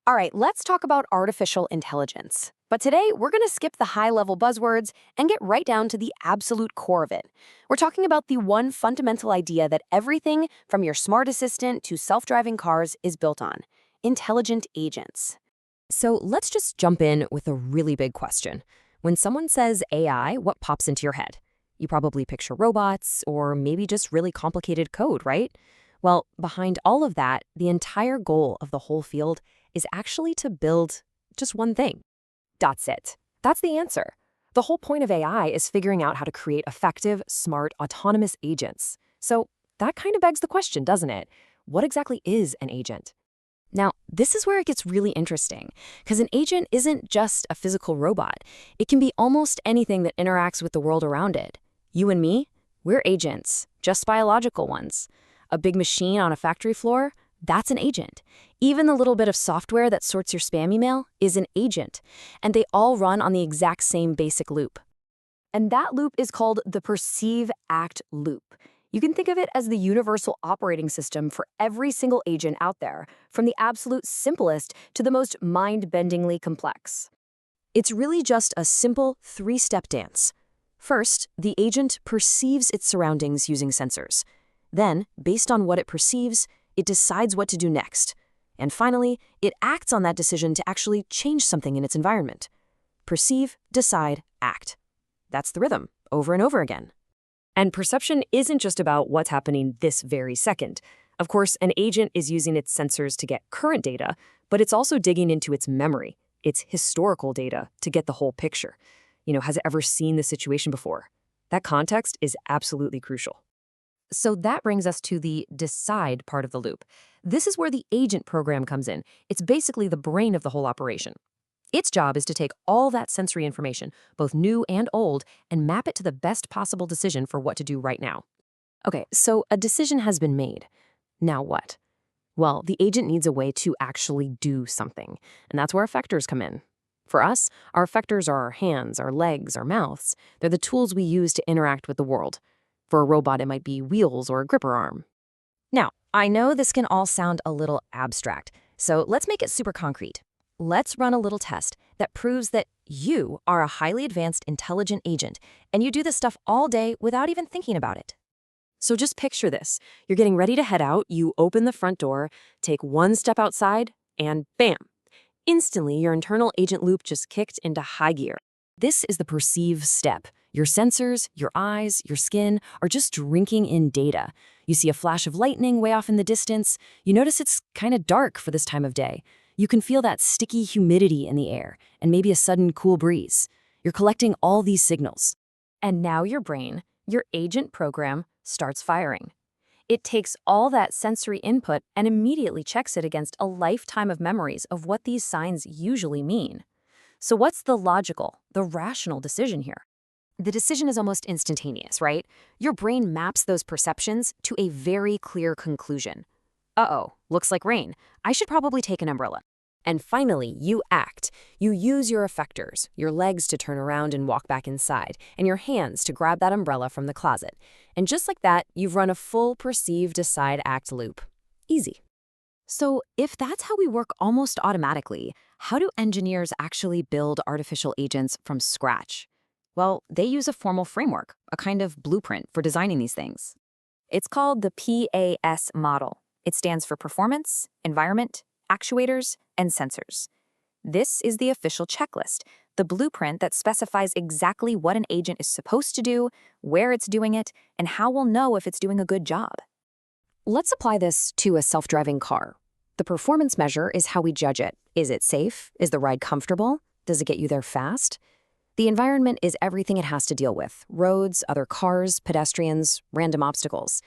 All right, let's talk about artificial intelligence. But today, we're going to skip the high-level buzzwords and get right down to the absolute core of it. We're talking about the one fundamental idea that everything from your smart assistant to self-driving cars is built on: intelligent agents. So let's just jump in with a really big question. When someone says AI, what pops into your head? You probably picture robots or maybe just really complicated code, right? Well, behind all of that, the entire goal of the whole field is actually to build just one thing. That's it. That's the answer. The whole point of AI is figuring out how to create effective, smart, autonomous agents. So that kind of begs the question, doesn't it? What exactly is an agent? Now, this is where it gets really interesting, because an agent isn't just a physical robot. It can be almost anything that interacts with the world around it. You and me, we're agents, just biological ones. A big machine on a factory floor, that's an agent. Even the little bit of software that sorts your spam email is an agent, and they all run on the exact same basic loop. And that loop is called the perceive-act loop. You can think of it as the universal operating system for every single agent out there, from the absolute simplest to the most mind-bendingly complex. It's really just a simple three-step dance. First, the agent perceives its surroundings using sensors. Then, based on what it perceives, it decides what to do next. And finally, it acts on that decision to actually change something in its environment. Perceive, decide, act. That's the rhythm, over and over again. And perception isn't just about what's happening this very second. Of course, an agent is using its sensors to get current data, but it's also digging into its memory, its historical data, to get the whole picture. Has it ever seen the situation before? That context is absolutely crucial. So that brings us to the decide part of the loop. This is where the agent program comes in. It's basically the brain of the whole operation. Its job is to take all that sensory information, both new and old, and map it to the best possible decision for what to do right now. Okay, so a decision has been made. Now what? Well, the agent needs a way to actually do something, and that's where effectors come in. For us, our effectors are our hands, our legs, our mouths. They're the tools we use to interact with the world. For a robot, it might be wheels or a gripper arm. Now, I know this can all sound a little abstract, so let's make it super concrete. Let's run a little test that proves that you are a highly advanced intelligent agent, and you do this stuff all day without even thinking about it. So just picture this. You're getting ready to head out, you open the front door, take one step outside, and bam! Instantly, your internal agent loop just kicked into high gear. This is the perceive step. Your sensors, your eyes, your skin are just drinking in data. You see a flash of lightning way off in the distance. You notice it's kind of dark for this time of day. You can feel that sticky humidity in the air and maybe a sudden cool breeze. You're collecting all these signals. And now your brain, your agent program, starts firing. It takes all that sensory input and immediately checks it against a lifetime of memories of what these signs usually mean. So what's the logical, the rational decision here? The decision is almost instantaneous, right? Your brain maps those perceptions to a very clear conclusion. Uh-oh, looks like rain. I should probably take an umbrella. And finally, you act. You use your effectors, your legs to turn around and walk back inside, and your hands to grab that umbrella from the closet. And just like that, you've run a full perceive, decide, act loop. Easy. So if that's how we work almost automatically, how do engineers actually build artificial agents from scratch? Well, they use a formal framework, a kind of blueprint for designing these things. It's called the PAS model. It stands for Performance, Environment, Actuators, and Sensors. This is the official checklist, the blueprint that specifies exactly what an agent is supposed to do, where it's doing it, and how we'll know if it's doing a good job. Let's apply this to a self-driving car. The performance measure is how we judge it. Is it safe? Is the ride comfortable? Does it get you there fast? The environment is everything it has to deal with: roads, other cars, pedestrians, random obstacles.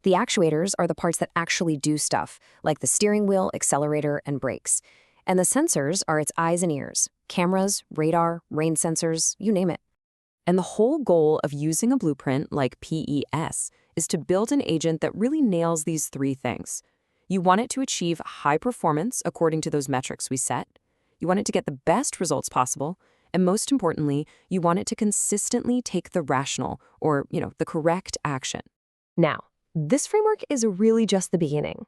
The actuators are the parts that actually do stuff, like the steering wheel, accelerator, and brakes. And the sensors are its eyes and ears: cameras, radar, rain sensors, you name it. And the whole goal of using a blueprint like PES is to build an agent that really nails these three things. You want it to achieve high performance according to those metrics we set. You want it to get the best results possible. And most importantly, you want it to consistently take the rational, the correct action. Now, this framework is really just the beginning.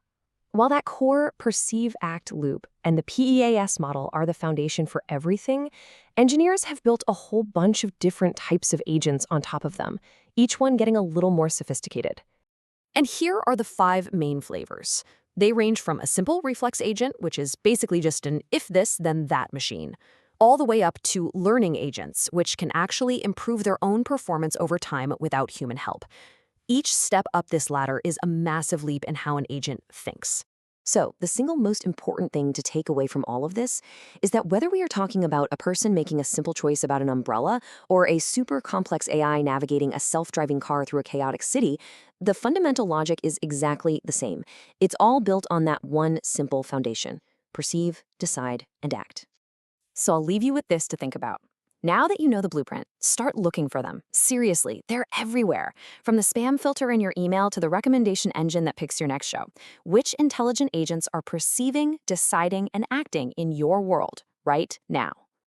While that core perceive-act loop and the PEAS model are the foundation for everything, engineers have built a whole bunch of different types of agents on top of them, each one getting a little more sophisticated. And here are the 5 main flavors. They range from a simple reflex agent, which is basically just an if this, then that machine, all the way up to learning agents, which can actually improve their own performance over time without human help. Each step up this ladder is a massive leap in how an agent thinks. So, the single most important thing to take away from all of this is that whether we are talking about a person making a simple choice about an umbrella or a super complex AI navigating a self-driving car through a chaotic city, the fundamental logic is exactly the same. It's all built on that one simple foundation: perceive, decide, and act. So I'll leave you with this to think about. Now that you know the blueprint, start looking for them. Seriously, they're everywhere. From the spam filter in your email to the recommendation engine that picks your next show. Which intelligent agents are perceiving, deciding, and acting in your world right now?